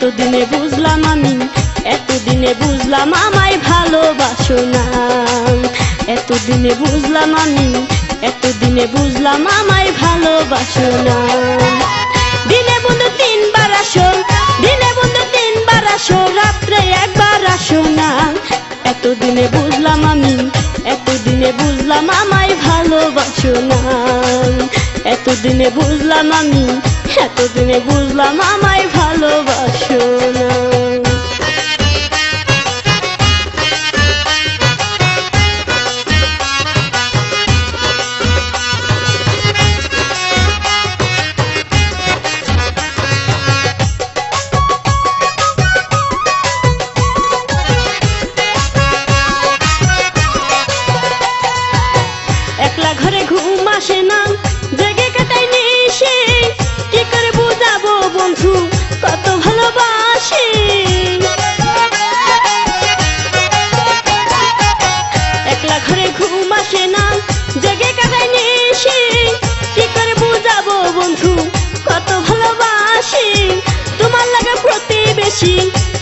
এতদিনে বুঝলাম আমি, এতদিনে বুঝলাম আমায় ভালোবাসো না। এতদিনে বুঝলাম আমি, এতদিনে বুঝলাম আমায় ভালোবাসো না। দিনে বন্ধু তিনবার আসো, দিনে বন্ধু তিনবার আসো, রাত্রে একবার আসো না। এতদিনে বুঝলাম আমি, এতদিনে বুঝলাম আমায় ভালোবাসো না। এতদিনে বুঝলাম আমি, এতদিনে বুঝলাম আমায় ভালোবাসো না। একলা ঘরে ঘুম আসে না, জেগে কাটাই নিশি, কি করে বুঝাবো বন্ধু কত ভালোবাসি। একলা ঘরে ঘুম আসে না, জেগে কাটাই নিশি, কি করে বুঝাবো বন্ধু কত ভালোবাসি। তোমার লাগা প্রতিবেশী,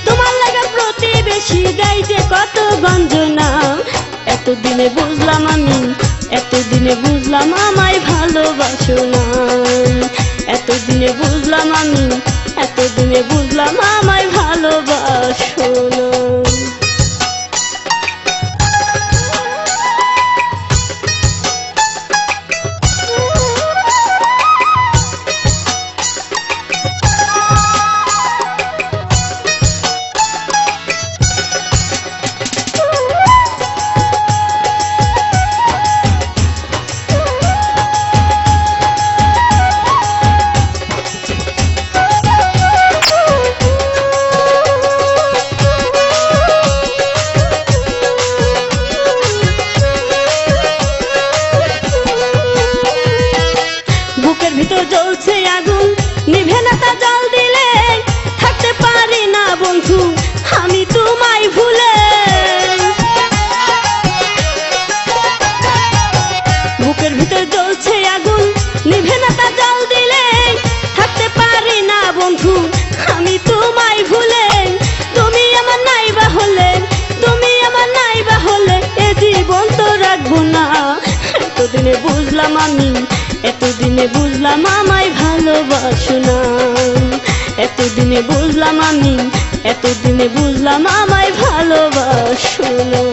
তোমার লাগা প্রতিবেশী গাই যে কত গঞ্জনা। এতদিনে বুঝলাম আমি, এতদিনে বুঝলাম আমায় ভালোবাসো না। এতদিনে বুঝলাম আমি, এতদিনে বুঝলাম আমায় ভালোবাসো না। বুকের ভিতর জ্বলছে আগুন, নিভে না তা জল দিলে, থাকতে পারি না বন্ধু আমি তোমায় ভুলে। বুকের ভিতর জ্বলছে আগুন, নিভে না তা জল দিলে, থাকতে পারি না বন্ধু আমি তোমায় ভুলে। তুমি আমার নাইবা হলে, তুমি আমার নাইবা হলে, এ জীবন তো রাখবো না। এতদিনে বুঝলাম আমি, এতদিনে বুঝলাম আমায় ভালোবাসো না। এতদিনে বুঝলাম আমি, এতদিনে বুঝলাম আমায় ভালোবাসো না।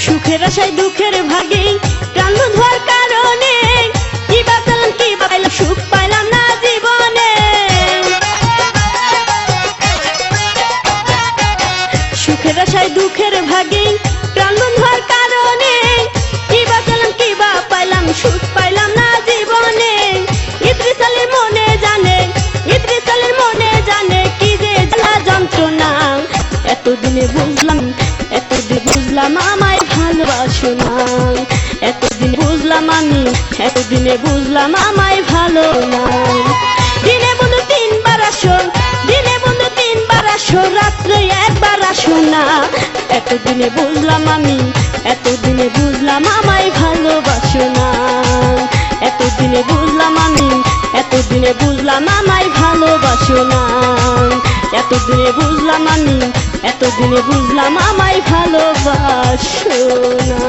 সুখের আশায় দুঃখের ভাগে প্রাণ বন্ধুর কারণে, কি বাঁচালাম কি পাইলাম, সুখ পাইলাম না জীবনে। সুখের আশায় দুঃখের ভাগে প্রাণ বন্ধুর কারণে, কি বাঁচালাম কি বা পাইলাম, সুখ পাইলাম না জীবনে। ইদ্রিস আলীর মনে জানে, ইদ্রিস আলীর মনে জানে কি যে জ্বালা যন্ত্রণা। এতদিনে বুঝলাম, এতদিন বুঝলাম আমায় ভালোবাসো না। এতদিন বুঝলাম আমি, এতদিনে বুঝলাম আমায় ভালো না। দিনে বন্ধু তিনবার আসো, দিনে বন্ধু তিনবার আসো, রাত্রে একবার আসো না। এতদিনে বুঝলাম আমি, এতদিনে বুঝলাম আমায় ভালোবাসো না। এতদিনে বুঝলাম আমি, এতদিনে বুঝলাম আমায় ভালোবাসো না। এতদিনে বুঝলাম আমি, এতদিনে বুঝলাম আমায় ভালোবাসো না।